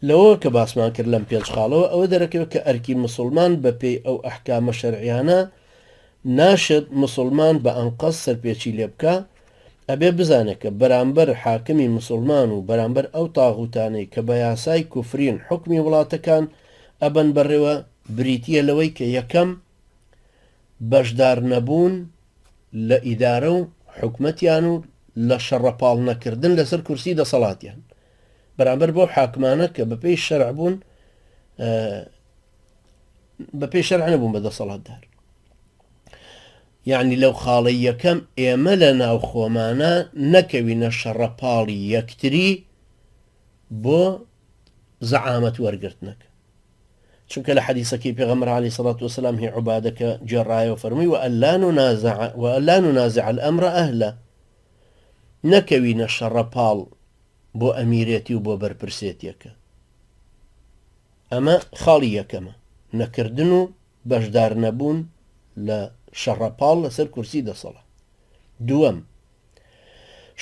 لەوە کە باسمان کرد لەم پێنج خاڵەوە ئەوە دەرەکەوێت کە ئەرکی مسلمان بەپێی ئەو ئەحکامە شەرعیانە ناشێت مسلمان بە ئەنقەس سەرپێچی لێ بکە، ئەبێ بزانێت کە بەرامبەر حاکمی مسلمان و بەرامبەر ئەو تاغوتانەی کە بە یاسای کوفرین حکمی وڵاتەکان ئەبەن بەڕێوە بریتیە لەوەی کە یەکەم بەشدار نەبوون لە ئیدارە و حکومەتیان و لە شەڕەپاڵ نەکردن لەسەر کورسی دەسەڵاتیان بەرامبەر بۆ حاکمانە کە بەپێی شەرع بوون، بەپێی شەرع نەبوون بە دەسەڵاتدار. یعنی لەو خاڵی یەکەم ئێمە لە ناو خۆمانە نەکەوینە شەڕەپاڵی یەکتری بۆ زەعامەت وەرگرتنەکە، چونکە لە حەدیسەکەی پێغەمبەر عەلەیهی سەڵات وەسەلام هی عوبادەکە جێڕایەوە فەرمووی وألا ننازع الأمر أهله، نەکەوینە شەڕەپاڵ بۆ ئەمیرێتی و بۆ بەرپرسێتیەکە. ئەمە خاڵی یەکەمە، نەکردن و بەشدار نەبوون لە شەڕەپاڵ لەسەر کورسی دەسەڵات. دووەم،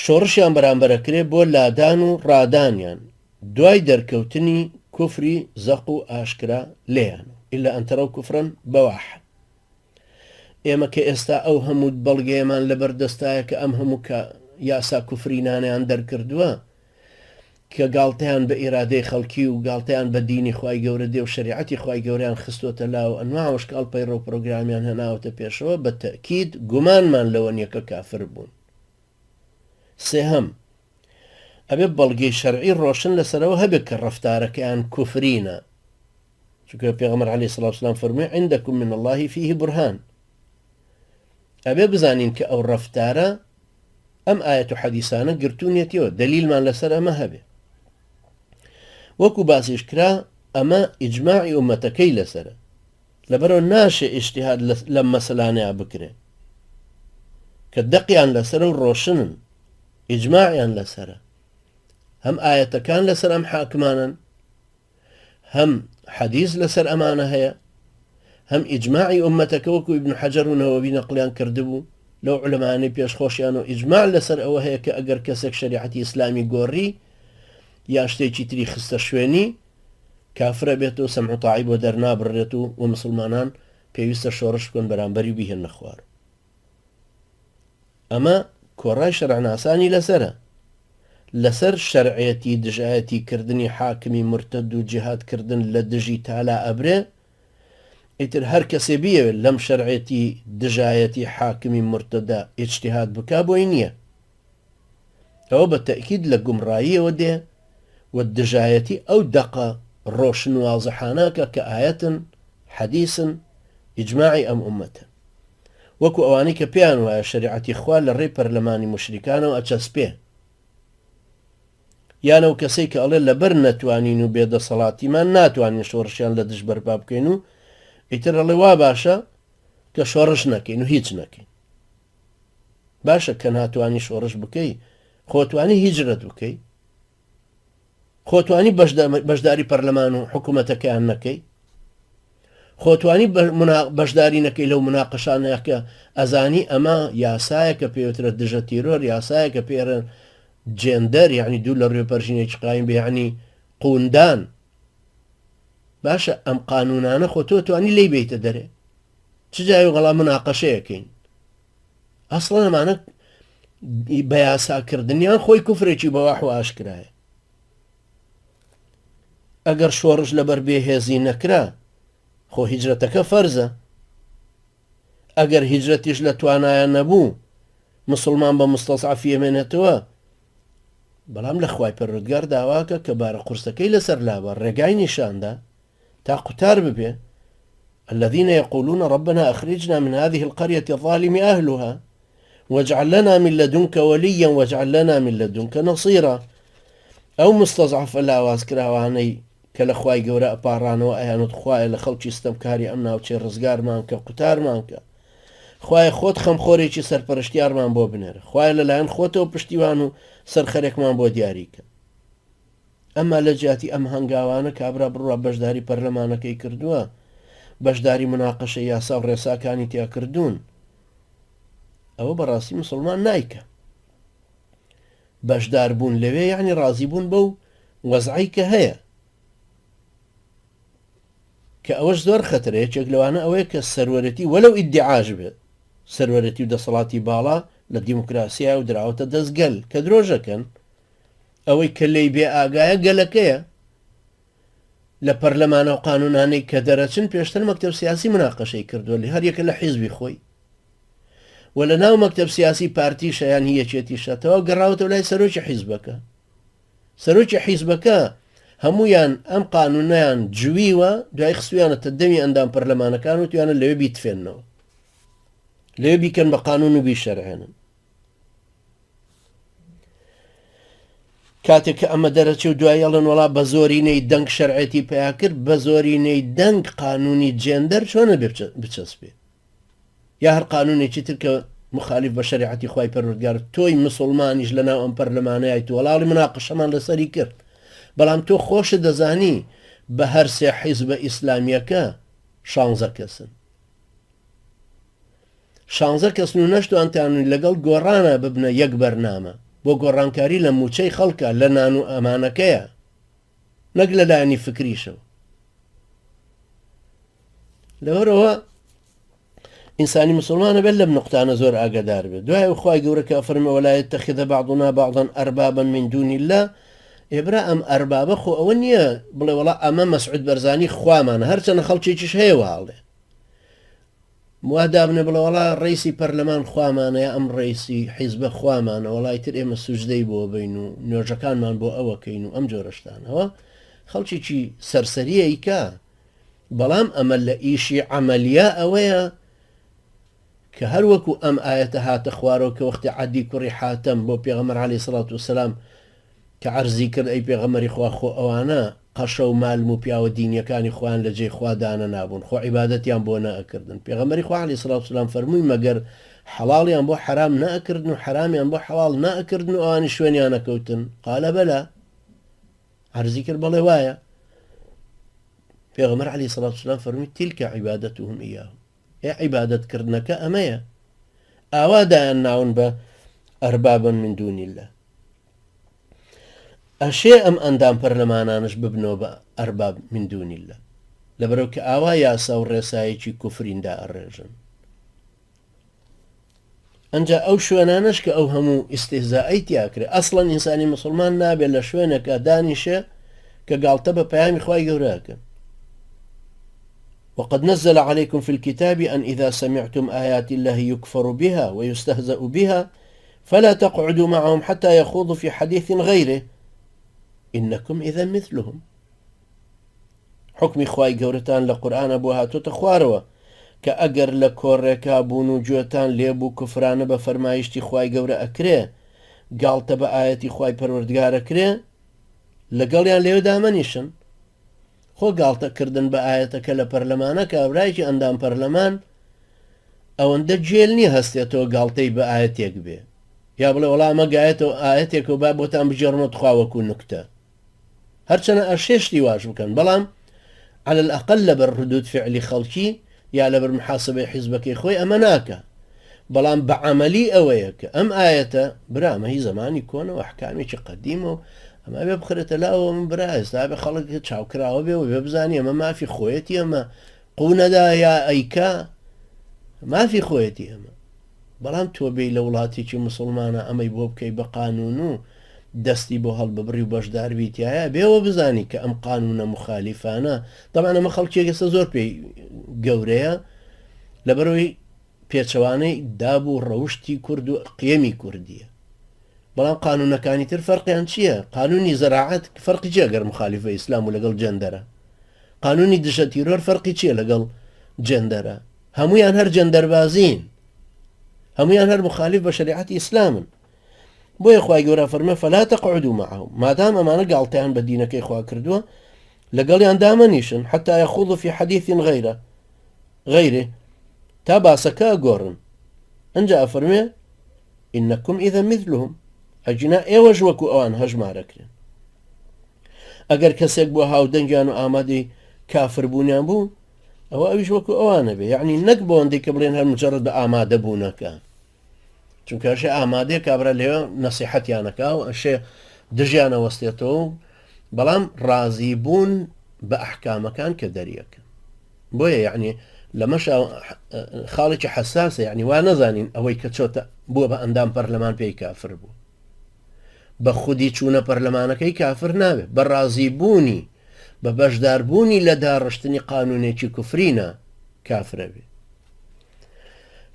شۆڕشیان بەرامبەرەکرێ بۆ لادان و ڕادانیان دوای دەرکەوتنی کوفری زەق و ئاشکرا لێیان ئیلا ئەن تەرەو کوفرەن بەواح. ئێمە کە ئێستا ئەو هەموو بەڵگەیەمان لەبەردەستایە کە ئەم هەموو کە یاسا کوفرینانیان دەرکردووە کە گاڵتەیان بە ئیرادەی خەڵکی و گاڵتەیان بە دینی خوای گەورە دێ و شریعەتی خوای گەوریان خستۆتە لاو ئەنواع وشکاڵ پەیڕۆ و پرۆگرامیان هەناوەتە پێشەوە، بە تەکید گومانمان لەوە نییە کە کافر بوون. سێهەم، ئەبێ بەڵگەی شەرعی ڕۆشن لەسەرەوە هەبێت کە ڕەفتارەکەیان کوفرینە، چونکە پێغەمبەر عەلەیهی سەڵات وسەلام فەرمووی عندەکم من الله فیه برهان. ئەبێ بزانین کە ئەو ڕەفتارە ئەم ئایەت و حەدیسانە گرتوونیەتیەوە، دەلیلمان لەسەر ئەمە هەبێ. وەکو باسیش کرا ئەمە ئیجماعی ئومەتەکەی لەسەرە، لەبەرەوە ناشێ ئیجتیهاد لەم مەسەلانەیە بکرێ کە دەقیان لەسەرە و ڕۆشنن، ئیجماعیان لەسەرە، هەم ئایەتەکان لەسەر ئەم حاکمانن، هەم حەدیث لەسەر ئەمانە هەیە، هەم ئیجماعی ئومەتەکە وەکو ئیبن حەجەر و نەوەوی نەقلیان کردبوو لەو عولەمانەی پێشخۆشیان و ئیجماع لەسەر ئەوە هەیە کە ئەگەر کەسێک شەریعەتی ئیسلامی گۆڕی یا شتێکی تری خستە شوێنی کافرە بێت و سەمع و تاعی بۆ دەرنابڕێت و مسلمانان پێویستە شۆڕش بکەن بەرامبەری و بیهێنە خوار. ئەمە کۆڕای شەرعناسانی لەسەرە، لەسەر شەرعەتی دژایەتی کردنی حاکمی مرتد و جیهادکردن لە دژی تالا ئەبرێ، ئیتر هەر کەسێ بیەوێت لەم شەرعەتی دژایەتی حاکمی مرتدە ئیجتیهاد بکا بۆی نییە. ئەوە بە تەکید لە گومڕاییەوە دێ و دژایەتی ئەو دەقە ڕۆشن و واضحانەکە کە ئایەتن حەدیثن ئیجماعی ئەم ئومەتە، وەکو ئەوانەی کە پێیان وایە شەریعەتی خوا لە ڕێی پەرلەمانی موشریکانەوە ئەچەسپێ، یانەو کەسەی کە ئەڵێ لەبەر نەتوانین و بێدەسەڵاتیمان ناتوانین شۆڕشیان لە دژ بەرپا بکەین و ئیتر ئەڵێ وا باشە کە شۆڕش نەکەین و هیچ نەکەین. باشە کە ناتوانی شۆڕش بکەی، خۆتوانی هیجرەت بکەی، خۆتوانی بەشداری پەرلەمان و حکوومەتەکەیان نەکەی، خۆتوانی بەشداری نەکەی لەو مناقەشانەیە کە ئەزانی ئەمە یاسایە کە پێوترە دژە تیرۆر، یاسایە کە پێرە جێندەر، یعنی دوو لە ڕێپەرژینێکی قایم بێ، یعنی قوندان. باشە ئەم قانونانە خۆ تۆ توانی لی بیتە دەرێ، چ جای وەڵام مناقەشەیەکەین. ئەسڵەن ئەمانە بە یاساکردنیان خۆی کوفرێکی بەواح و ئاشکرایە. ئەگەر شۆڕش لەبەر بێهێزی نەکرا خۆ هیجرەتەکە فەرزە، ئەگەر هیجرەتیش لە توانایە نەبوو مسلمان بە مستەزعەفی ئەمێنێتەوە، بەڵام لە خوای پەروەردگار داواکە کە بارە قورسەکەی لەسەر لابە ڕێگای نیشاندا تا قوتار ببێ. الذين يقولون ربنا أخرجنا من هذه القرية الظالم أهلها واجعل لنا من لدنك وليا واجعل لنا من لدنك نصيرا. ئەو مستەزعەفە لاواز کراوانەی کە لە خوای گەورە ئەپاڕانەوە ئەیانوت خوایە لە خەڵکی ستەمکاری ئەم ناوچێ ڕزگارمان کە قوتارمان کە، خوایە خۆت خەمخۆرێکی سەرپەرشتیارمان بۆ بنێرە، خوایە لەلایەن خۆتەوە پشتیوان و سەرخەرێکمان بۆ دیاریکە. ئەمما لە جیاتی ئەم هەنگاوانە کابرا بڕوا بەشداری پەرلەمانەکەی کردووە، بەشداری مناقەشە یاسا و ڕێساکانی تیا کردوون، ئەوە بەڕاستی مسلمان نایکە. بەشدار بوون لەوێ یعنی ڕازی بوون بەو وەزعی کە هەیە، کە ئەوەش زۆر خەترە. یەکێک لەوانە ئەوەیە کە سەروەرەتی وەلەو ئیدعاش بێت سەروەرەتی و دەسەڵاتی باڵا لە دیموکراسیا و دراوەتە دەستگەل کە درۆژەکەن ئەوەی کە لی بێ ئاگایە گەلەکەیە لە پەرلەمانە و قانونانەی کە دەرەچن پێشتر مەکتەب سیاسی مناقەشەی کردووە لە هەر یەکە لە حیزبی خۆی و لە ناو مەکتەب سیاسی پارتی شەیان هیەکێتی شەتەوە گەڕاوەتەوە لای سەرۆکی حیزبەکە. سەرۆکی حیزبەکە هەمویان ئەم قانونیان جوویوە دوای خستویانەتە دەمی ئەندام پەرلەمانەکان و توانە لەوێ بیتفێنەوە لەوێ بیکەن بە قانون و بیشەرعێنن. کاتێک کە ئەمە دەرەچێ و دوای ئەڵێن وڵا بە زۆرینەی دەنگ شەرعەتی پیا کرد بە زۆرینەی دەنگ قانونی جێندەر چۆنە بچەسبێ یا هەر قانونێکی تر کە مخالف بە شریعەتی خوای پەروەردگار تۆی مسلمانیش لەناو ئەم پەرلەمانەیە تو وەڵاڵی مناقەشەمان لەسەری کرد بەڵام تۆ خۆشە دەزانی بە هەر سێ حیزبە ئیسلامیەکە 16 کەسن 16 کەسن و نەشتوانتیان لەگەڵ گۆڕانە ببنە یەک بەرنامە بۆ گۆڕانکاری لە موچەی خەڵکە لە نان و ئەمانەکەیە نەک لەلایەنی فکریشەوە. لەوەرەوە ئینسانی مسلمانە بێت لەم نقطانە زۆر ئاگادار بێت. دوای خوای گەورەکە فەرمێ وەلا یەتەخذ بعضنا بعضا ئەربابا من دون الله. ئێبرا ئەم ئەربابە خۆ ئەوە نییە بڵێ وەڵا ئەمە مەسعود بەرزانی خوامانە هەرچەندە خەڵکێکیش هەیە واڵێ وا دابنێ بڵێ وەڵا ڕیسی پەرلەمان خوامانەیە ئەم ڕیسی حیزبە خوامانە وەڵای تر ئێمە سوژدەی بۆ بین و نوێژەکانمان بۆ ئەوەکەین و ئەم جۆرەشتانەوە خەڵکێکی سەرسەریەیکە. بەڵام ئەمە لە ئیشی عەمەلیە ئەوەیە کە هەر وەکو ئەم ئاەتە هاتە خوارەوە کە وەختی عەدی کوڕی حاتەم بۆ پێغەمبەر عەلەیهی سەڵات وسەلام کە عەرزی کرد ئەی پێغەمبەری خوا خۆ ئەوانە قەشە و مالم و پیاوە دینیەکانی خۆیان لە جێی خوادانە نابوون خۆ عیبادەتیان بۆ نەئەکردن. پێغەمبەری خوا عەلەیهی سەڵات وسەلام فەرمووی مەگەر حەڵاڵیان بۆ حەرام نەئەکردن و حەرامیان بۆ حەڵاڵ نەئەکردن و ئەوانی شوێنیان نەکەوتن قالە بەلا عەرزی کرد بەڵێ وایە. پێغەمبەر عەلەیهی سەڵات وسەلام فەرمووی تیلکە عیبادەتوهم ئیاهم عیبادەتکردنەکە ئەمەیە ئاوا دایان ناون بە ئەربابا من دون الله. ئەشێ ئەم ئەندام پەرلەمانانش ببنەوە بە ئەرباب من دون الله لەبەرەوە کە ئاوا یاسا و ڕێسایەکی کوفریندا ئەڕێژن. ئەنجا ئەو شوێنانش کە ئەو هەموو ئیستیهزائەی تیاکرێ ئەسڵەن ئینسانی مسلمان نابێت لە شوێنێکە دانیشە کە گاڵتە بە پەیامی خوای گەورەکە. وقد نزل عليكم في الكتاب أن إذا سمعتم آيات الله يكفر بها ويستهزأ بها فلا تقعدوا معهم حتى يخوضوا في حديث غيره إنكم إذا مثلهم. حكم خواي گەورەتان لە قورئان بۆ هاتوتە خوارەوە کە ئەگەر لە کۆڕێکا بوون و گوێتان لێبوو کوفرانە بە فەرمایشتی خوای گەورە ئەکرێ گاڵتە بە ئاەتی خوای پەروەردگارەکرێ لەگەڵیان لێو دامەنیشن. خۆ گاڵتەکردن بە ئاەتەکە لە پەرلەمانە کابرایکی ئەندام پەرلەمان ئەوەندە جێل نییە هەستێتەوە گاڵتەی بە ئاەتێک بێ یا بڵێ وەڵا ئەمە گایەتەوە ئاەتێک و با بۆتان بجێڕمەوە خواوەکو نوکتە هەرچەنە ئەشێشتی واش بکەن بەڵام على الأقل لەبەر ردود فعلی خەڵکی یا لەبەر محاسبەی حیزبەکەی خۆی ئەمە ناکە. بەڵام بە عەمەلی ئەوەیە کە ئەم ئاەتە برامە هی زمانی کۆنەوە ئەحکامێکی قەدیمە و ئەمە بێ بخرێتە لاوە من برا ئێستا بێ خەڵک چاوکراوە بێ و بێ بزانانی ئەمە مافی خۆیەتی ئەمە قوونەدا یا ئەیکا مافی خۆیەتی ئەمە. بەڵام تۆ بێی لە وڵاتێکی مسلمانە ئەمەی بۆ بکەی بە قانون و دەستی بۆ هەڵببڕی و بەشداربیتیایە بێەوە بزانی کە ئەم قانونە مخالیفانە طبعا ئەمە خەڵکێکەسە زۆر پێی گەورەیە لەبەرەوەی پێچەوانەی دابوو ڕەوشتی کورد و قیەمی کوردیە. بەڵام قانونەکانی تر فەرقیان چییە؟ قانونی زەراعەت فەرقی چییە گەر مخالیفە ئیسلام و لەگەڵ جەندەرە؟ قانونی دژە تیرۆر فەرقی چییە لەگەڵ جەندەرە؟ هەمویان هەر جەندەربازین هەمویان هەر مخالیف بە شریعەتی ئیسلامن. بۆیە خوای گەورە فەرمێ فەلا تەقعودوا معهم مادام ئەمانە گاڵتەیان بە دینەکەی خوا کردووە لەگەڵیان دامەنیشن حتى يخوضوا في حديث غيره تا باسەکە گۆڕن. ئەنجا ئەفەرمێ إنكم إذا مثلهم ئەجنا ئێوەش وەکو ئەوان هەژمارەکرێن. ئەگەر کەسێک بۆ هاودەنگیان و ئامادەی کافربوونیان بوو ئەوە ئەویش وەکو ئەوانە بێ یعنی نەک بۆ ئەوەندەی کە بڵێن هەر مجرد بە ئامادە بوونەکە چونکە ئەشێ ئامادەیە کابرا لێوە نەسیحەتیانەکە و ئەشێ دژیانە وەستێتەوە بەڵام ڕازی بوون بە ئەحکامەکان کە دەریەکە بۆیە یعنی لەمەش خاڵێکی حساسە، یعنی وا نەزانین ئەوەی کە چۆتە بووە بە ئەندام پەرلەمان پێی کافر بوو، بە خودی چوونە پەرلەمانەکەی کافر نابێت، بە ڕازیبوونی بە بەشداربوونی لە داڕشتنی قانونێکی کوفرینە کافرە بێ.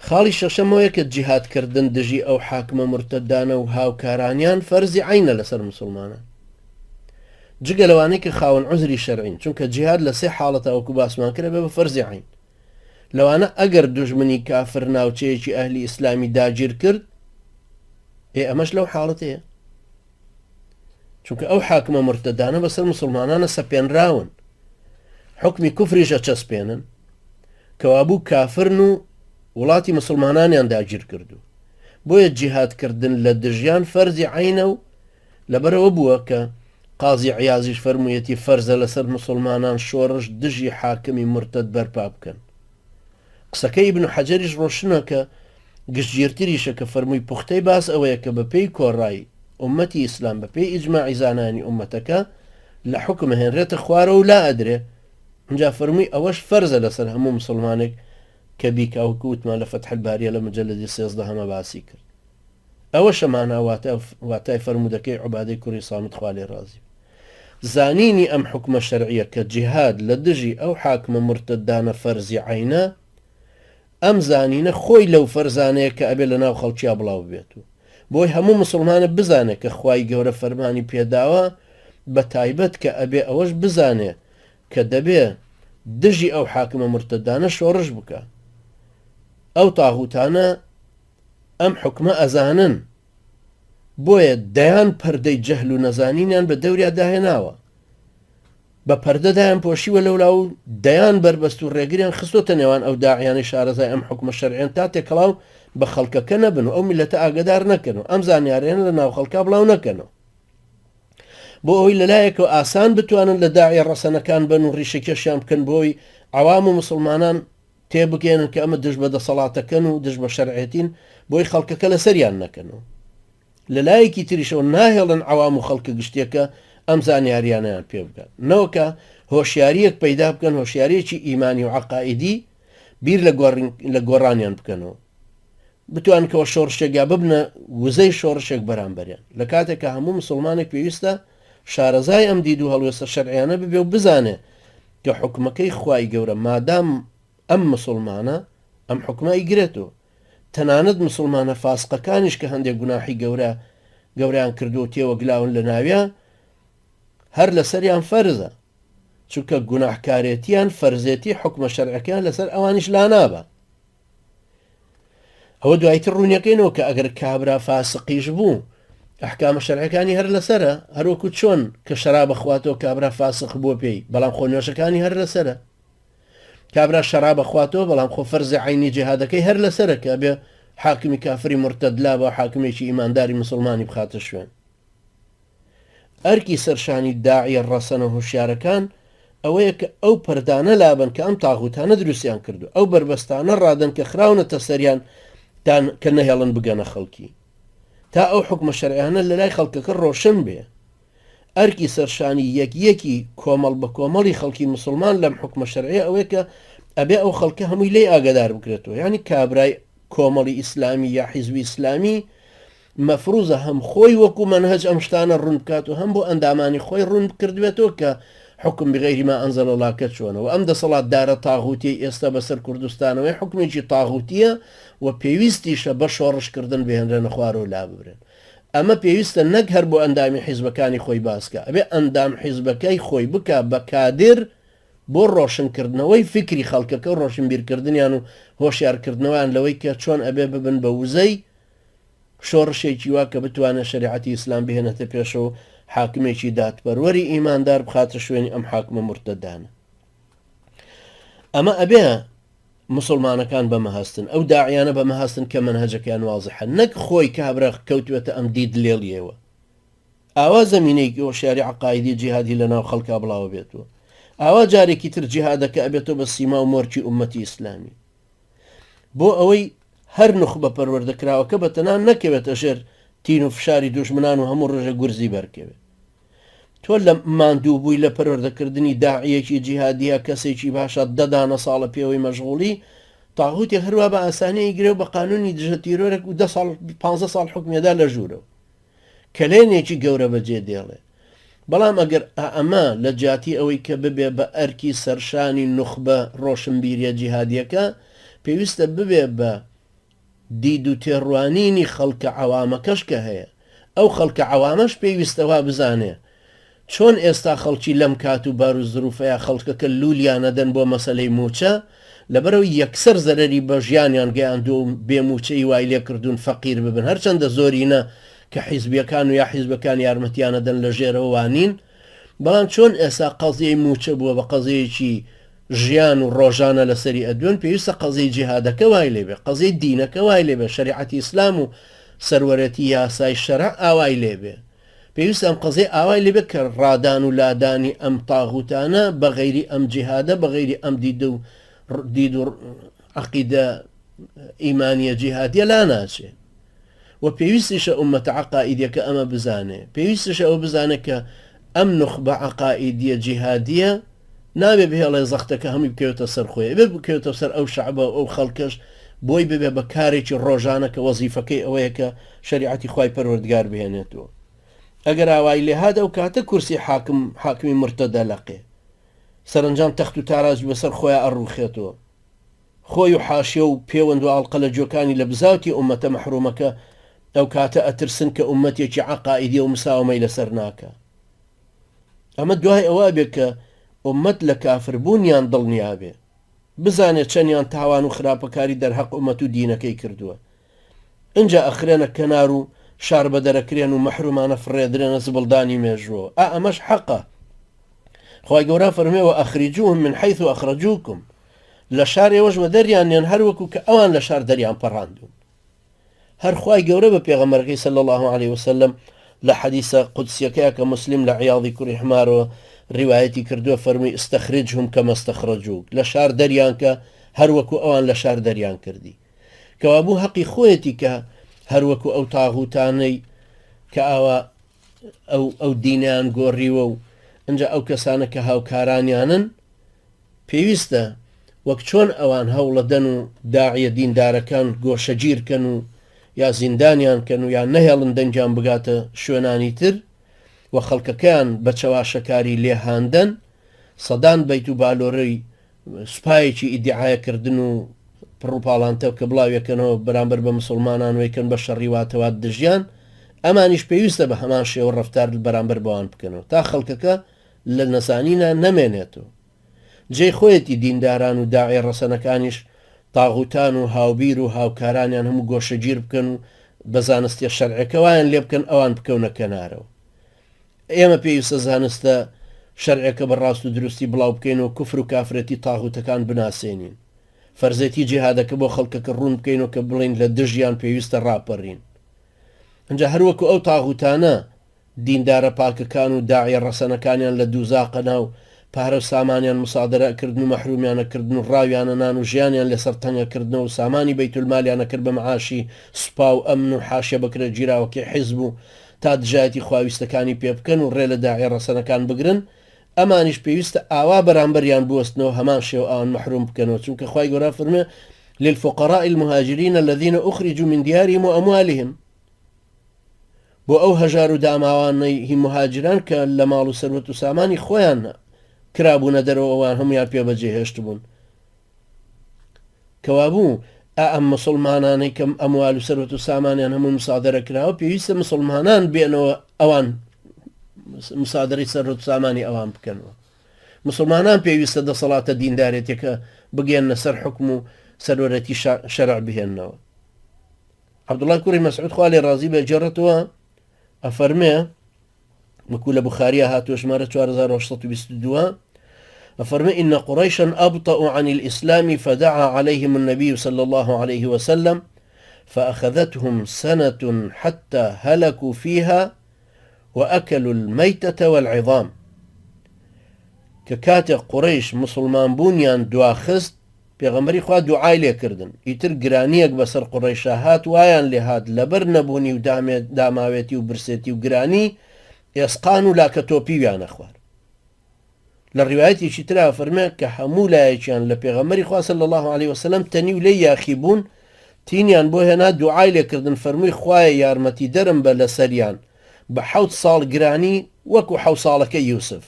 خاڵی شەشەمەوەیە کە جیهادکردن دژی ئەو حاکمە مرتەدانە و هاوکارانیان فەرزی عینە لەسەر مسلمانان، جگە لەوانەی کە خاوەن عوزری شەرعین، چونکە جیهاد لە سێ حاڵەتە وەکو باسمان کرد بێ بە فەرزی عین. لەوانە ئەگەر دوژمنی کافر ناوچەیەکی ئەهلی ئیسلامی داگیر کرد، ئەمەش لەو حاڵەتەیە، چونکە ئەو حاکمە مرتەدانە بەسەر مسلمانانە سەپێنراون، حکمی کوفریشە چەسپێنن، کەوابوو کافرن و وڵاتی مسلمانانیان داگیر کردو. بۆیە جیهادکردن لە دژیان فەرزی عینە و لەبەرەوە بووە کە قازی عیازیش فەرموویەتی فەرزە لەسەر مسلمانان شۆڕش دژی حاکمی مرتد بەرپا بکەن. قسەکەی ابن حەجەریش ڕۆشنە کە گشتگیرتریشە کە فەرمووی پوختەی باس ئەوەیە کە بەپێی کۆڕایی ئومەتی ئیسلام بەپێی ئیجماعی زانانی ئومەتەکە لە حکم هێنرێتە خوارە و لا ئەدرێ، اینجا فەرمووی ئەوەش فەرزە لەسەر هەموو مسلمانێک کە بیکاوکە وتمان لە فەتح الباریە لە مجەلەدی 13 هەمە باسی کرد. ئەوە شەمانە واتای فەرمودەکەی عوبادەی کوڕی سامت خوا لێ ڕازی. زانینی ئەم حکمە شەرعیە کە جیهاد لە دژی ئەو حاکمە مرتەدانە فەرزی عینە، ئەم زانینە خۆی لەو فەرزانەیە کە ئەبێ لە ناو خەڵکیا بڵاو بێت و بۆی هەموو مسلمانە بزانێت کە خوای گەورە فەرمانی پێداوە، بە تایبەت کە ئەبێ ئەوەش بزانێ کە دەبێ دژی ئەو حاکمە مرتەدانە شۆڕش بکە. ئەو تاغوتانە ئەم حکمە ئەزانن، بۆیە دەیان پەردەی جەهل و نەزانینیان بە دەوریا داهێناوە، بە پەردەدایان پۆشیوە لەولا و دەیان بربەست و ڕێگریان خستۆتە نێوان ئەو داعیانی شارەزای ئەم حکمە شەرعیان تا تێکەڵاو بە خەڵکەکە نەبن و ئەو میلەتە ئاگدار نەکەن و ئەم زانیاریان لە ناو خەڵکا بڵاو نەکەنەوە، بۆ ئەوی لەلایەکەوە ئاسان بتوانن لە داعیە ڕەسەنەکان بن و ڕیشەکەشیان بکەن بۆی عوام و مسلمانان تێبگەێنن کە ئەمە دژ بە دەسەڵاتەکەن و دژ بە شەرعێتین، بۆی خەڵکەکە لە سەریان نەکەنەوە. لەلایەکی تریشەوە ناهێڵن عوام و خەڵکە گشتێکە ئەم زانیاریانیان پێ بکەن، نەوەکە هۆشیاریەک پەیدا بکەن، هۆشیارێکی ئیمانی و عەقائیدی بیر لە گۆڕانیان بکەنەوە، بتوانکەوە شۆڕشێکیا ببنە وزەی شۆڕشێک بەرامبەریان. لە کاتێکە هەموو مسلمانێک پێویستە شارەزای ئەم دید و هەڵوێستە شەرعیانە ببێ و بزانێ کە حکومەکەی خوای گەورە مادام ئەم مسلمانە ئەم حکومە ئیگرێتەوە، تەنانەت مسلمانە فاسقەکانیش کە هەندێک گوناحی گەوریان کردو و تێوە گلاون لە ناویە هەر لەسەریان فەرزە، چونکە گوناحکارێتیان فەرزێتی حکمە شەرعەکەیان لەسەر ئەوانیش لا نابە. ئەوە دوایتر ڕوونیەکەینەوە کە ئەگەر کابرا فاسقیش بوو ئەحکامە شەرعەکانی هەر لەسەرە، هەروەکو چۆن کە شەراب بخواتەوە کابرا فاسق بووە پێی، بەڵام خۆنوێشەکانی هەر لەسەرە. کابرا شەراب بخواتەوە بەڵام خۆ فەرزی عینی جیهادەکەی هەر لەسەرە کە بێ حاکمی کافری مرتەدلا بە حاکمێکی ئیمانداری مسلمانی بخاتە شوێن. ئەرکی سەرشانی داعیە ڕەسەنە هوشیارەکان ئەوەیە کە ئەو پەردانە لابن کە ئەم تاغوتانە دروستیان کردو، ئەو بربەستانە ڕادن کە خراونەتە سەریان کە نەهێڵن بگەنە خەڵکی، تا ئەو حکمە شەرعیانە لە لای خەڵکەکە ڕۆشن بێ. ئەرکی سەرشانی یەکیەکی کۆمەڵ بە کۆمەڵی خەڵکی مسلمان لەم حکمە شەرعیە ئەوەیە کە ئەبێ ئەو خەڵکە هەمووی لێی ئاگادار بکرێتەوە، یعنی کابرای کۆمەڵی ئیسلامی یا حیزبی ئیسلامی مەفروزە هەم خۆی وەکو منهج ئەم شتانە ڕوون بکات و هەم بۆ ئەندامانی خۆی ڕوون کردوێتەوە کە حکم بغیری ما ئەنزەل الله کە چۆنەوە. ئەم دەسەڵاتدارە تاغوتی ئێستا بەسەر کوردستانەوەی حکمێکی تاغوتیە و پێویستیشە بە شۆڕشکردن بهێنرێنە خوارە و لا ببرێن. ئەمە پێویستە نەک هەر بۆ ئەندامی حیزبەکانی خۆی باسکە، ئەبێ ئەندام حیزبەکەی خۆی بکە بە کادر بۆ ڕۆشنکردنەوەی فکری خەڵکەکە و ڕۆشنبیرکردنیان و هۆشیارکردنەوەیان لەوەی کە چۆن ئەبێ ببن بە وزەی شۆڕشێکی وا کە بتوانە شریعەتی ئیسلام بهێنێتە پێشەوە حاکمێکی دادپەروەری ئیماندار بخاتە شوێنی ئەم حاکمە مرتەدانە. ئەمە ئەبێ مسلمانەکان بەمەهەستن، ئەو داعیانە بەمەهەستن کە منهەجەکەیان واضحە، نەک خۆی کابرا کەوتوێتە ئەم دید لێڵیەوە. ئاوا زەمینەیەکی هۆشیاری عەقایدی جیهادی لەناو خەڵکا بڵاو بێتەوە، ئاوا جارێکی تر جیهادەکە ئەبێتەوە بە سیما و مۆرکی ئومەتی ئیسلامی، بۆ ئەوەی هەر نخبە پەروەردەکراوەکە بەتەنان نەکەوێتە ژێر تین و فشاری دوژمنان و هەموو ڕێژە گورزی بەرکەوێت. تۆ لە ماندوو بووی لە پەروەردەکردنی داعیەکی جیهادیە کەسێکی باشە دەدانە ساڵە پێوەی مەشغوڵی تاغوتی هەروە بە ئاسانەی گرێ و بە قانونی دژە تیرۆرێک و 15 ساڵ حکمێدا لە ژوورە کەلێنێکی گەورە بەجێ دێڵێ. بەڵام ئەگەر ئەمە لە جاتی ئەوەی کە ببێ بە ئەرکی سەرشانی نوخبە ڕۆشنبیریە جیهادیەکە پێویستە ببێ بە دید و تێڕوانینی خەڵکە عەوامەکەش کە هەیە ئەو خەڵکە عەوامەش پێویستەوە بزانێ چۆن ئێستا خەڵکی لەم کات و بار و زروفەیە خەڵکەکە لولیانەدەن بۆ مەسەلەی موچە لەبەرەوە یەکسەر زەرەری بە ژیانیان گەیاندوو و بێموچەی وای لێکردوون فەقیر ببن هەرچەندە زۆرینە کە حیزبیەکان و یا حیزبەکان یارمەتیانەدەن لە ژێرەوە وانین بەڵام چۆن ئێستا قەزیەی موچە بووە بە قەزەیەکی ژیان و ڕۆژانە لەسەری ئەدوێن پێویستە قەزەی جیهادەکە وای لێبێ قەزەی دینەکە وای لێبێ شەریعەتی ئیسلام و سەروەرەتی یاسای شەرع ئاوای لێبێ پێویستە ئەم قەزەی ئاوای لێبێ کە ڕادان و لادانی ئەم تاغوتانە بە غەیری ئەم جیهادە بە غەیری ئەم دید و عەقیدە ئیمانیە جیهادیە لا ناچێ و پێویستیشە ئومەتە عەقائیدیەکە ئەمە بزانێ پێویستیشە ئەوە بزانێت کە ئەم نوخبە عەقائیدیە جیهادیە نابێ بهێڵێ زەختەکە هەمووی بکەوتە سەر خۆی بێ بکەوتە سەر ئەو شەعبە ئەو خەڵکەش بۆی ببێ بە کارێکی ڕۆژانە کە وەزیفەکەی ئەوەیە کە شەریعەتی خوای پەروەردگار بهێنێتەوە ئەگەر ئاوای لێهات ئەو کاتە کورسی حاکمی مرتەدە لەقێ سەرنجام تەخت و تاراج بەسەر خۆیان ئەڕوخێتەوە خۆی و حاشیە و پەیوەند و ئاڵقە لە جۆکانی لە بزاوتی ئومەتە مەحرومەکە ئەو کاتە ئەترسن کە ئومەتێکی عەقائیدی و مساومەی لەسەر ناکە ئەمە دوای ئەوە بێت کە ئومەت لە کافربوونیان دڵنیابێ بزانێت چەندیان تاوان و خراپەکاری دەرهەق ئومەت و دینەکەی کردووە اینجا ئەخرێنە کەنار و شار بە دەرەکرێن و مەحرومانە فڕێدرێنە زبڵدانی مێژووە ئەمەش حەقە خوای گەورە فەرمێوە ئەخریجوهم من حەیث ئەخرەجووکم لە شارێوەش وە دەریانیان هەروەکو کە ئەوان لە شار دەریان پەڕاندوون هەر خوای گەورە بە پێغەمبەرەکەی صلی الله عليه وسلم لە حەدیثە قودسیەکەیە کە مسلم لە عیاضی کوڕی حمارەوە ڕیوایەتی کردووە فەرمووی ئستەخرجهم کەمە ئستەخرەجووک لە شار دەریان کە هەروەکو ئەوان لە شار دەریان کردی کەوا بوو حەقی خۆیەتی کە هەروەکو ئەو تاغوتانەی کە ئاوا ئەو دینیان گۆڕیوە و ئەنجا ئەو کەسانە کە هاوکارانیانن پێویستە وەک چۆن ئەوان هەوڵەدەن و داعیە دیندارەکان گۆشەگیرکەن و یا زیندانیان کەن و یان نەهێڵن دەنجیان بگاتە شوێنانی تر و خەڵکەکەیان بە چەواشەکاری لێهاندن سەدان بەیت و بالۆرەی سوپایەکی ئیدعایەکردن و پڕوپاڵانتە کە بڵاویەکەنەوە بەرامبەر بە مسلمانان وەیکەن بە شەڕیواتەوات دژیان ئەمانیش پێویستە بە هەمان شێوە ڕەفتار بەرامبەر بەوان بکەنەوە تا خەڵکەکە لە نەزانینە نەمێنێتەوە جێی خۆیەتی دینداران و داعیە ڕەسەنەکانیش تاغوتان و هاوبیر و هاوکارانیان هەموو گۆشەگیر بکەن و بە زانستی شەرعەکەوایان لێ بکەن ئەوان بکەونە کەنارەوە ئێمە پێویستە زانستە شەرعەکە بەڕاست و دروستی بڵاو بکەینەوە کوفر و کافرەتی تاغوتەکان بناسێنین فەرزەتی جیهادەکە بۆ خەڵکەکە ڕوون بکەینەوە کە بڵین لە دژیان پێویستە ڕاپەڕین ئەنجا هەروەکو ئەو تاغوتانە دیندارە پاکەکان و داعیە ڕەسەنەکانیان لە دووزاقە ناو پارە سامانیان مسادرەکردن و مەحرومیانەکردن و ڕاویانە نان و ژیانیان لەسەر تەنگەکردنەوە و سامانی بەیتولمالیانە کرد بە مەعاشی سوپا و ئەمن و حاشیە بکرە گیراوەکەی حیزب و تا دژایەتی خواویستەکانی پێ بکەن و ڕێ لە داعیە ڕەسەنەکان بگرن ئەمانیش پێویستە ئاوا بەرامبەریان بوەستنەوە هەمان شێو ئەوان مەحروم بکەنەوە چونکە خوای گەورە فەرمێ للفقراء المهاجرين الذين أخرجوا من ديارهم وأموالهم بۆ ئەو هەژار و داماوانەی هی مهاجران کە لە ماڵ و سەروەت و سامانی خۆیان کرابوونە دەرەوە ئەوان هەمویان پێ بەجێهێشت بوون کەوابوو ئەم مسلمانانەی کەم ئەموال و سەروەت و سامانیان هەموو مسادرە کراوە پێویستە مسلمانان بێنەوە ئەوان مسادرەی سەروەت و سامانی ئەوان بکەنەوە مسلمانان پێویستە دەسەڵاتە دیندارێتێکە بگەێنە سەر حکم و سەروەرەتی شەرع بهێننەوە عەبدوڵای کوڕی مەسعود خوا لێ ڕازی بێ جێڕێتەوە ئەفەرمێ وەکو لە بوخاریە هاتووە ژمارە 4822 أفرمي إن قريشا أبطأوا عن الإسلام فدعا عليهم النبي صلى الله عليه وسلم فأخذتهم سنة حتى هلكوا فيها وأكلوا الميتة والعظام ككات قريش مسلمان بونيان دواخست پێغەمبەری خوا دوعای لێ کردن ئیتر گرانیەک بەسەر قوڕەیشە هات وایان لێ هات لەبەر نەبوونی و داماوێتی و برسێتی و گرانی ئێسقان و لاکە تۆپیویانە خوار. لە ڕیوایەتێکی ترا فەرمێ کە هەموو لایەکیان لە پێغەمبەری خوا صلی الله عليه وسلم تەنی و لێ یاخی بوون، تینیان بۆ هێنا دوعای لێکردن فەرمووی خوایە یارمەتی دەرم بە لەسەریان بە 7 ساڵ گرانی وەکو 7 ساڵەکە یوسف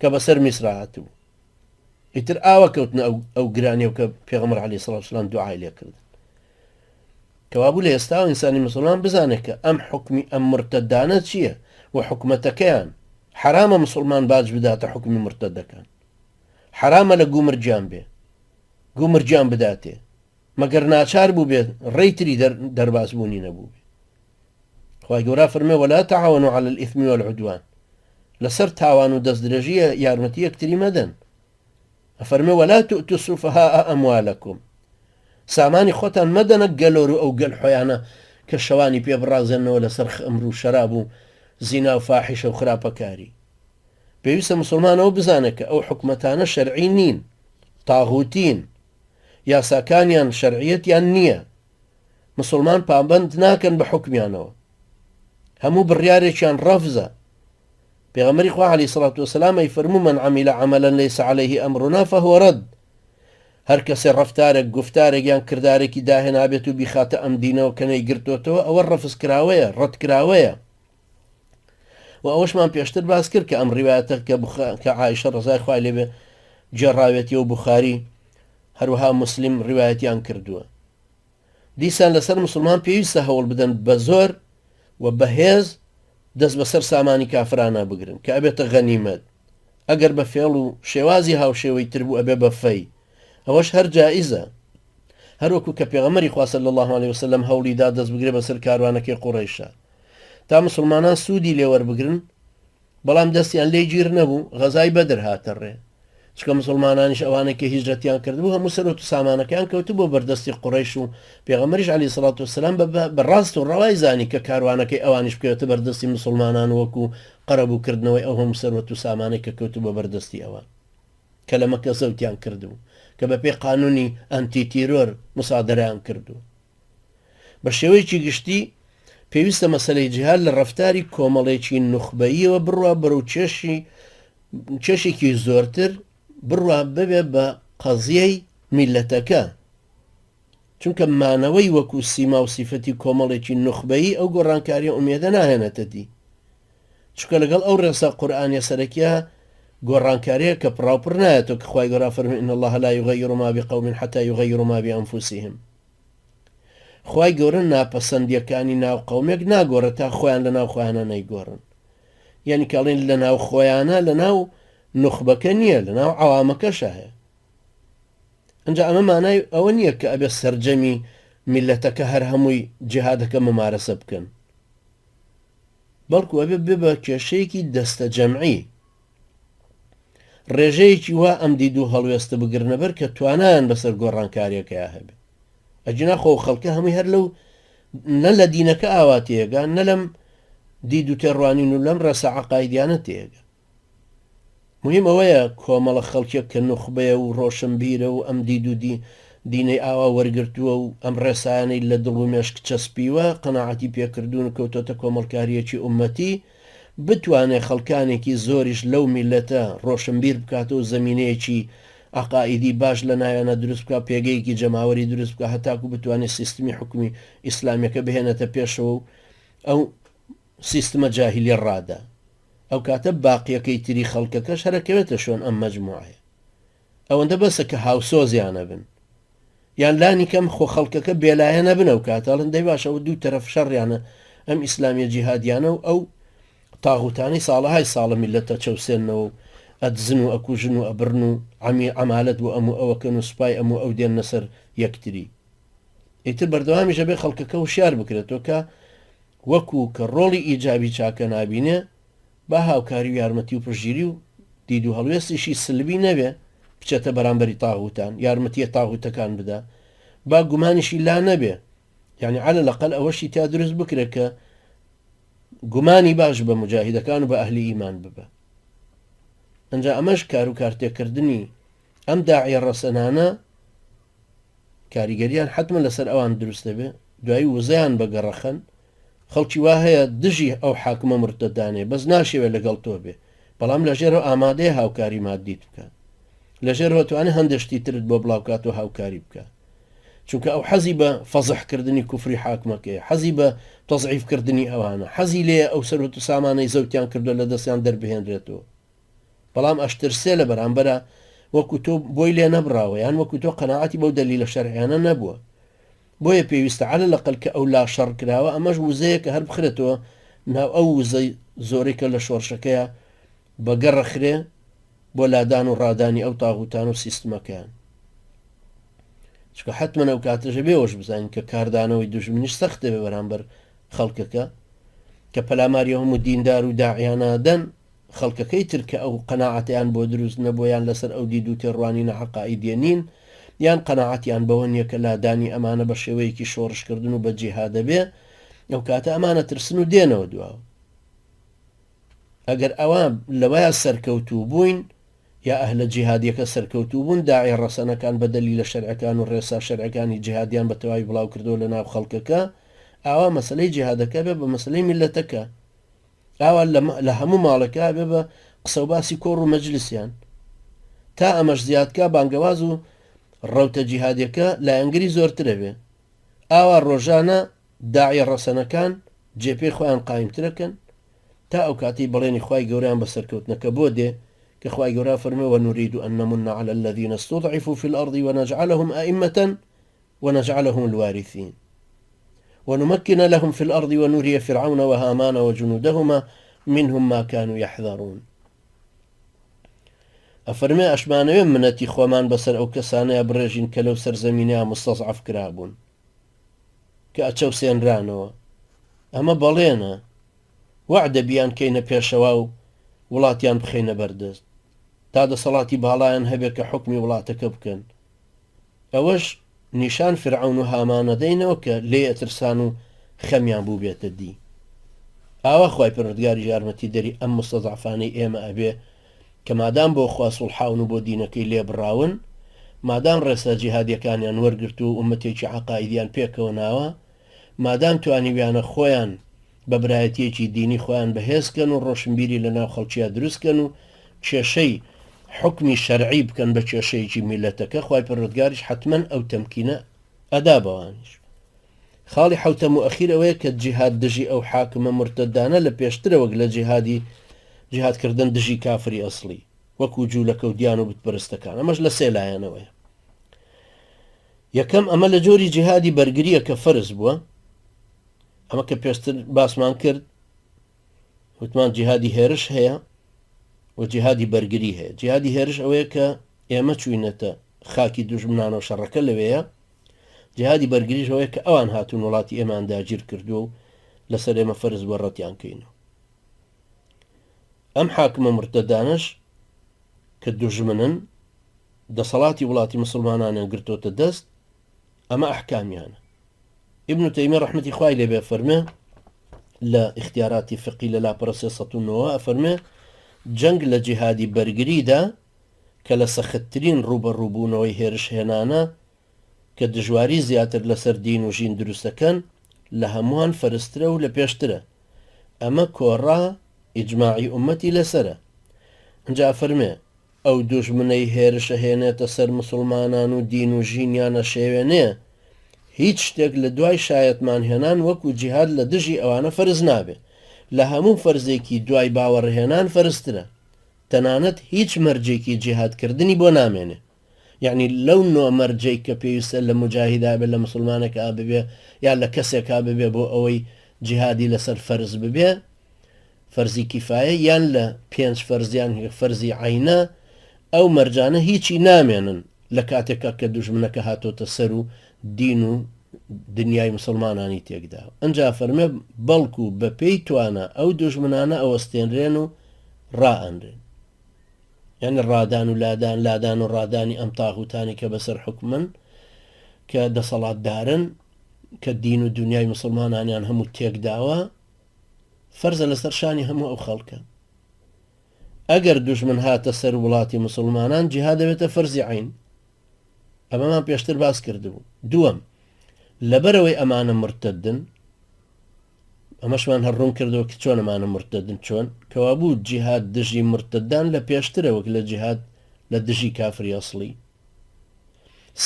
کە بەسەر میسر هاتوو. ئیتر ئاوە کەوتن ئەو گرانی و کە پێغەمبەر عەلەیهی سەڵات وسەلام دوعای لێکردن. کەوابوو لە ئێستا ئینسانی مسلمان بزانێت کە ئەم حکمی ئەم مرتەدانە چییە و حکومەتەکەیان حرامە مسلمان باج بداتە حکمی مرتەدەکان، حرامە لە گومرجیان بێ گومرجیان بداتێ مەگەر ناچار بوو بێت ڕێیتری دەرباز بوونی نەبوو بێ. خوای گەورە فەرمێ وەلا تەعاونوا عەلى الئیثم والعدوان، لەسەر تاوان و دەستدرێژی یارمەتی یەکتری مەدەن. ئەفەرمێ وەلا تؤتوا السفهاء ئەموالەکم، سامانی خۆتان مەدەنە گەلۆر و ئەو گەل حۆیانە کە شەوانی پێ بڕازێنەوە لەسەر خەمر و شەراب و زینا و فاحیشە و خراپەکاری. پێویستە مسلمانەوە بزانێت کە ئەو حکومەتانە شەرعی نین، تاغوتین، یاساکانیان شەرعیەتیان نییە. مسلمان پابەند ناکەن بە حکمیانەوە، هەموو بڕیارێکیان ڕەفزە. پێغەمبەری خوا عەلەیهی سەڵات وسەلام فەرموو من عەمیل عەمەلەن لەیسە عەلەیهی ئەمرنا فەهوە ڕەد، هەر کەسێ ڕەفتارێک گفتارێک یان کردارێکی داهێنابێت و بیخاتە ئەم دینەوە کە نەیگرتوێتەوە ئەوە ڕەفز کراوەیە، ڕەت کراوەیە. و ئەوەشمان پێشتر باس کرد کە ئەم ڕیوایەتە کە عایشە ڕەزای خوای لێبێ جێڕاوێتی و بوخاری هەروەها مسلم ڕیوایەتیان کردووە. دیسان لەسەر مسلمان پێویستە هەوڵ بدەن بە زۆر و بەهێز دەست بەسەر سامانی کافرانە بگرن کە ئەبێتە غەنیمەت. ئەگەر بە فێڵ و شێوازی هاوشێوەی تر بوو ئەبێ بە فەی، ئەوەش هەر جائیزە. هەروەکو کە پێغەمبەری خوا صلی الله عليه وسلم هەوڵیدا دەست بگرێ بەسەر کاروانەکەی قوڕەیشە تا مسلمانان سوودی لێوەربگرن، بەڵام دەستیان لێ گیر نەبوو، غەزای بەدر هاتە ڕێ. چکە مسلمانانیش ئەوانێکی هیجرەتیان کردبوو هەموو سەرۆت و سامانەکەیان کەوتو بۆ بەردەستی قوڕەیش و پێغەمبەریش عەلەیهی سەڵات وسەلام بەڕاست و ڕەوای زانی کە کاروانەکەی ئەوانیش بکەوێتە بەردەستی مسلمانان وەکو قەرەبووکردنەوەی ئەو هەموو سەرۆت و سامانەی کە کەوتو بە بەردەستی ئەوان کە لە مەکە زەوتیان کردبوو کە بە پێی قانونی ئەنتی تیرۆر مسادەرەیان کردو. بە شێوەیەکی گشتی پێویستە مەسەلەی جیهاد لە ڕەفتاری کۆمەڵێکی نوخبەییەوە بڕوا بەرەو چێشێکی زۆرتر بڕوا ببێ بە قەزیەی میلەتەکە، چونکە مانەوەی وەکو سیما و سیفەتی کۆمەڵێکی نوخبەیی ئەو گۆڕانکاریە ئومێدە ناهێنێتە دی، چونکە لەگەڵ ئەو ڕێسا قورئانیە سەرەکیە گۆڕانکاریە کە پڕاوپڕ نایەتەوە کە خوای گەورە فەرمێ ئین الله لا یغەیڕ ما بقوم حتى یغەیڕوا ما بأنفسهم. خوای گەورە ناپەسەندیەکانی ناو قەومێک ناگۆڕێت تا خۆیان لە ناو خۆیانە نەیگۆڕن. یعنی کاڵێن لە ناو خۆیانە لە ناو نوخبەکە نییە، لە ناو عەوامەکەشە هەیە. ئەنجا ئەمە مانای ئەوە نییە کە ئەبێ سەرجەمی میلەتەکە هەر هەمووی جیهادەکە ممارەسە بکەن، بەڵکو ئەبێ بێ بە کێشەیەکی دەستە جەمعی، ڕێژەیەکی وا ئەم دید و هەڵوێستە بگرنە بەر کە توانایان بەسەر گۆڕانکاریەکەیە هەبێ. ئەجنا خۆ خەڵکە هەمووی هەر لەو نە لە دینەکە ئاواتەیەگە، نە لەم دید و تێڕوانین و لەم ڕەسە عەقایدیانە تێگە. مهم ئەوەیە کۆمەڵە خەڵکێک کە نوخبەیە و ڕۆشنبیرە و ئەم دید و دینەی ئاوا وەرگرتووە و ئەم ڕێسایانەی لە دڵ و مێشک چەسپیوە قەناعەتی پێکردوون و کەوتۆتە کۆمەڵکاریەکی ئومەتی، بتوانێت خەڵکانێکی زۆریش لەو میلەتە ڕۆشنبیر بکاتەوە زەمینەیەکی عقائیدی باش لە ناوێنە دروست بکە، پێگەیەکی جەماوەری دروست بکە، هەتاکو بتوانێت سیستمی حکومی ئیسلامیەکە بهێنێتە پێشەوە و ئەو سیستمە جاهیلی ڕادا. ئەو کاتە باقیەکەی تری خەڵکەکەش هەرەکەوێتە شۆن ئەم مەجموعەیە. ئەوەندە بەسە کە هاوسۆزیانە بن یان لانی کەم خۆ خەڵکەکە بێلایە نەبن، ئەو کاتەڵن دەی باشە ئەو دوو تەرەف شەڕیانە ئەم ئیسلامیە جیهادیانە و ئەو تاغوتانی ساڵەهای ساڵە میلەتە چەوسێنەوە و ئەدزن و ئەکوژن و ئەبرن و عەمالەت بۆ ئەموو ئەوەکەن و سوپای ئەموو ئەو دێنە سەر یەکتری. ئیتر بەردەوامیشە بێ خەڵکەکە وشیار بکرێتەوە کە وەکو کە ڕۆڵی ئیجابی چاکە نابینێ با هاوکاری و یارمەتی و پشگیری و دید و هەڵوێستیشی سلبی نەبێ بچێتە بەرامبەری تاغوتان، یارمەتیە تاغوتەکان بدا، با گومانیشی لا نەبێ، یعنی عەلە لەقەل ئەوەشی تا دروست بکرێت کە گومانی باش بە مجاهیدەکان و بە ئەهلی ئیمان ببە. ئەنجا ئەمەش کار و کارتێکردنی ئەم داعیە ڕەسەنانە کاریگەریان حتممە لەسەر ئەوان دروست دەبێ، دوایی وزەیان بەگەڕەخەن، خەڵکی وا هەیە دژی ئەو حاکمە مرتەدانێ بەس ناشێوێت لەگەڵ تۆ بێ بەڵام لەژێرەوە ئامادەیە هاوکاری مادیت بکە لەژێرەوە توانێت هەندێشتی ترت بۆ بڵاوکات و هاوکاری بکە چونکە ئەو حەزی بە فەزحکردنی کوفری حاکمەکەی حەزی بە تەزعیفکردنی ئەوانە حەزی لێ ئەو سەرۆت و سامانەی زەوتیان کردو لە دەستیان دەربهێنرێتەوە بەڵام ئەشترسێ لە بەرامبەرە وەکو تۆ بۆی لێ نەبراوە یان وەکو تۆ قەناعەتی بەو دەلیلە شەرعیانە نەبووە بۆیە پێویستە عەلە لەقەل کە ئەو لا شەڕ کراوە ئەمەش وزەیە کە هەر بخرێتەوە ناو ئەو وزەی زۆرێکە لە شۆڕشەکەیە بەگەڕەخرێ بۆ لادان و ڕادانی ئەو تاغوتان و سیستمەکەیان چکە حتممە ئەو کاتەژە بێوەش بزانین کە کاردانەوەی دوژمنیش سەختە بێ بەرامبەر خەڵکەکە کە پەلاماری هەموو دیندار و داعیانەدەن خەڵکەکەی ترکە ئەو قەناعەتیان بۆ دروست نەبوویان لەسەر ئەو دید و تێڕوانینە عەقائیدیە نین یان قەناعەتیان بەوە نییە کە لادانی ئەمانە بە شێوەیەکی شۆڕشکردن و بە جیهادە بێ ئەو کاتە ئەمانە ترسن و دێنەوە دواوە ئەگەر ئەوان لەوەیە سەرکەوتوو بووین یا ئەهلە جیهادیەکە سەرکەوتوو بوون داعی ڕەسەنەکان بە دەلیلە شەرعەکان و ڕێسا شەرعەکانی جیهادیان بە تەواوی بڵاو کردەوە لە ناو خەڵکەکە ئاوا مەسەلەی جیهادەکە بێ بە مەسەلەی میلەتەکە ئاوا لە هەموو ماڵەکە بێ بە قسە و باسی کۆڕ و مەجلیسیان تا ئەمەش زیادکە بانگەواز و ڕەوتە جیهادیەکە لایەنگری زۆرترە بێ ئاوا ڕۆژانە داعی ڕەسەنەکان جێپێی خۆیان قایمترەکەن تا ئەو کاتی بەڵێنی خوای گەوریان بە سەرکەوتنەکە بۆ دێ کە خوای گەورە فەرمێ ونريد أن نمن على الذين استضعفوا في الأرض ونجعلهم أئمة ونجعلهم الوارثين ونمكن لهم في الأرض ونري فرعون وهامان وجنودهما منهم ما كانوا يحذرون ئەفەرمێ ئەشمانەوێ منەتی خۆمان بەسەر ئەو کەسانەیە بڕێژین کە لەو سەرزەمینەیە مستەضعف کرابوون کە ئەچەوسێنرانەوە ئەمە بەڵێنە وعدە بیان کەینە پێشەوا و وڵاتیان بخەینە بەردەست تا دەسەڵاتی باڵایان هەبێ کە حکمی وڵاتەکە بکەن ئەوەش نیشان فرعون و هامانە دەینەوە کە لێ ئەترسان و خەمیان بوو بێتە دی ئاوا خوای پەروەردگاری یارمەتی دەری ئەم مستەضعفانەی ئێمە ئەبێ کە مادام بۆ خوا سوڵحاون و بۆ دینەکەی لێبڕاون مادام ڕێسا جیهادیەکانیان وەرگرت و ئومەتێکی عەقایدیان پێکەوە ناوە مادام توانیویانە خۆیان بە برایەتیەکی دینی خۆیان بەهێزکەن و ڕۆشنبیری لەناو خەڵکیە دروستکەن و کێشەی حکمی شەرعی بکەن بە کێشەیەکی میلەتەکە خوای پەروەردگاریش حتمەن ئەو تەمکینە ئەدا بەوانیش خاڵی حوتەم و ئەخیر ئەوەیە کە جیهاد دژی ئەو حاکمە مرتەدانە لە پێشترەوەک لە جیهادکردن دژی کافری ئەسڵی وەکو جوولەکە و دیان و بتپەرستەکان ئەمەش لە سێ لایەنەوەیە یەکەم ئەمە لە جۆری جیهادی بەرگریە کە فەرز بووە ئەمە کە پێشتر باسمان کرد وتمان جیهادی هێرش هەیە و جیهادی بەرگری هەیە جیهادی هێرش ئەوەیە کە ئێمە چوینەتە خاکی دوژمنان و شەڕەکە لەوەیە جیهادی بەرگریش ئەوەیە کە ئەوان هاتوون وڵاتی ئێمان داگیر کردو و لەسەر ئێمە فەرز بە ڕەتیان کەینەوە ئەم حاکمە مرتەدانش کە دوژمنن دەسەڵاتی وڵاتی مسلمانانیان گرتۆتە دەست ئەمە ئەحکامیانە ابن تەیمیە ڕەحمەتی خوای لێبێ فەرمێ لە اختیاراتی فقی لە لاپەڕە 309 ئەفەرمێ جەنگ لە جیهادی بەرگریدا کە لە سەختترین ڕوبەڕووبوونەوەی هێرش هێنانە کە دژواری زیاتر لەسەر دین و ژین دروستەکەن لە هەمووان فەرسترە و لە پێشترە ئەمە کۆڕا ئیجماعی ئومەتی لەسرە ئەنجا فەرمێ ئەو دوژمنەی هێرشە هێنێتە سەر مسلمانان و دین و ژینیانە شێوێنێ هیچ شتێک لە دوای شایەتمان هێنان وەکو جیهاد لە دژی ئەوانە فەرز نابێ لە هەموو فەرزێکی دوای باوەڕهێنان فەرسترە تەنانەت هیچ مەرجێکی جیهادکردنی بۆ نامێنێ یعنی لەو نوع مەرجەی کە پێویستە لە مجاهیدا بێ لە مسلمانێکا ببێ یا لە کەسێکا ببێ بۆ ئەوەی جیهادی لەسەر فەرز ببێ فەرزی کیفایە یان لە 5 فەرزیان فەرزی عینە ئەو مەرجانە هیچی نامێنن لە کاتێکا کە دوژمنەکە هاتۆتە سەر و دین و دنیای مسلمانانی تێکدا ئەنجا فەرمێ بەڵکو بە پێی توانە ئەو دوژمنانە ئەوەستێنرێن و ڕائەنرێن یعنی ڕادان و لادان و ڕادانی ئەم تاغوتانی کە بەسەر حکمن کە دەسەڵاتدارن کە دین و دنیای مسلمانانیان هەموو تێکداوە فەرزە لەسەر شانی هەموو ئەو خەڵکە ئەگەر دوژمن هاتە سەر وڵاتی مسلمانان جیهاد دەبێتە فەرزی عین ئەمەمان پێشتر باس کردبوو دووەم لەبەرەوەی ئەمانە مرتدن ئەمەشمان هەڕوون کردەوە کە چۆن ئەمانە مرتدن چۆن کەوابوو جیهاد دژی مرتدان لە پێشترە وەک لە جیهاد لە دژی کافری ئەسڵی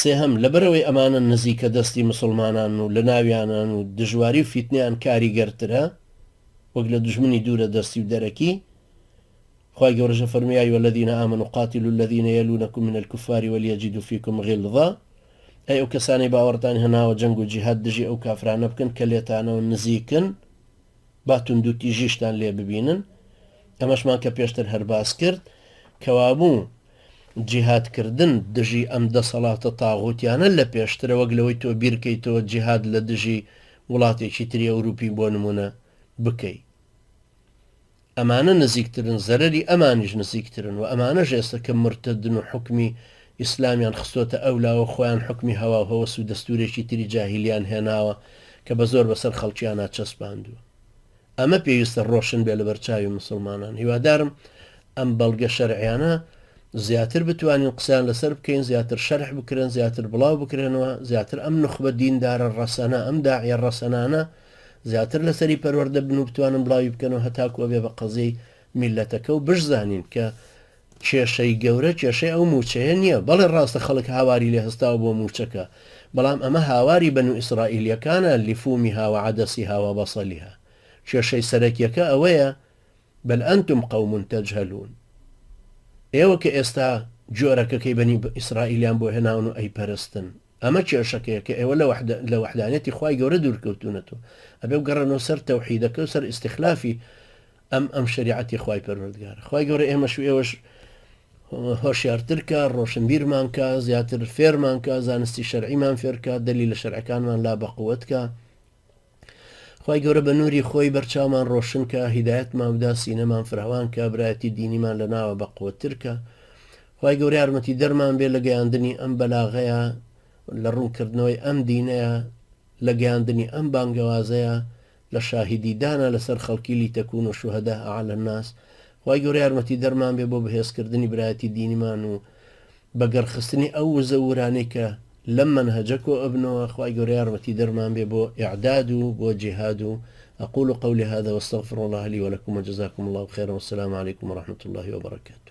سێهەم لەبەرەوەی ئەمانە نزیکە دەستی مسلمانان و لە ناویانان و دژواری و فیتنیان کاریگەرترە وەک لە دژمنی دوورە دەستی و دەرەکی خی گەورەژە فەرمی والذین آمنوا قاتلوا الذین یلونکم من الكفار وليجدوا فيكم غلظة ئەی ئەو کەسانی باوەڕتان هێناوە جەنگ و جیهاد دژی ئەو کافرانە بکەن کە لێتانەوە نزیکن با توند و تیژیشتان لێ ببینن ئەمەشمان کە پێشتر هەرباس کرد کەوابوو جیهادکردن دژی ئەم دەسەڵاتە تاغوتیانە لە پێشترە وەک لەوەی تۆ بیرکەیتەوە جیهاد لە دژی وڵاتێکی تری ئەوروپی بۆ نمونە بکەی ئەمانە نزیکترن زەرەری ئەمانیش نزیکترن و ئەمانە ژێستە کە مرتدن و حکمی ئیسلامیان خستۆتە ئەولاوە خۆیان حکمی هەوا و هەوەس و دەستورێکی تری جاهیلیان هێناوە کە بە زۆر بەسەر خەڵکیانە چەسپاندووە ئەمە پێویستە ڕۆشن بێ لە بەرچاوی مسلمانان هیوادارم ئەم بەڵگە شەرعیانە زیاتر بتوانین قسەیان لەسەر بکەین زیاتر شەرح بکرێن زیاتر بڵاو بکرێنەوە زیاتر ئەم نخبە دیندارە ڕەسەنە ئەم داعیە ڕەسەنانە زیاتر لەسەری پەروەردە بن و بتوانن بڵاوی بکەنەوە هەتاکووە بێ بە قەزەی میلەتەکە و بشزانین کە کێشەی گەورە کێشەی ئەو موچەیە نییە بەڵێ ڕاستە خەڵک هاواری لێ هەستاوە بۆ موچەکە بەڵام ئەمە هاواری بەن و ئیسرائیلیەکانە لیفومی هاوە عەدەسی هاوە بەسەلیها کێشەی سەرەکیەکە ئەوەیە بەل ئەنتم قەوم تەجهەلون ئێوە کە ئێستا جۆرەکەکەی بەنی ئیسرائیلیان بۆ هێناون و ئەی پەرستن ئەمە کێشەکەیە کە ئێوە لە وەحدانەتی خوای گەورە دوورکەوتونەتەوە ئەبێ گەڕێنەوە سەر تەوحیدەکە و سەر ئیستیخلافی ئەم شریعەتی خوای پەروەردگارە خوای گەورە ئێمەش و ئێوەش هۆشیارترکە ڕۆشنبیرمانکە زیاتر فێرمانکە زانستی شەرعیمان فێرکە دەلیل لە شەرعەکانمان لا بەقووەتکە خی گەورە بە نووری خۆی بەرچاومان ڕۆشنکە هیدایەتمان بدا سینەمان فراوان کە برایەتی دینیمان لە ناوە بەقووەترکە خی گەورە یارمەتی دەرمان بێ لە گەیاندنی ئەم بەلاغەیە لە ڕوونکردنەوەی ئەم دینەیە لە گەیاندنی ئەم بانگەوازەیە لە شاهیدیدانە لەسەر خەڵکی لیتەکون و شوهەدا عەلە الناس خی گەورە یارمەتی دەرمان بێ بۆ بەهێزکردنی برایەتی دینیمان و بەگەڕخستنی ئەو وزەورانەی کە لەم منهجەکۆ ئەبنەوە خی گەورە یارمەتی دەرمان بێ بۆ ئیعداد و بۆ جیهاد و أقول قولي هذا واستغفر الله لي ولكم وجزاكم الله خيرا والسلام عليكم ورحمة الله وبركاته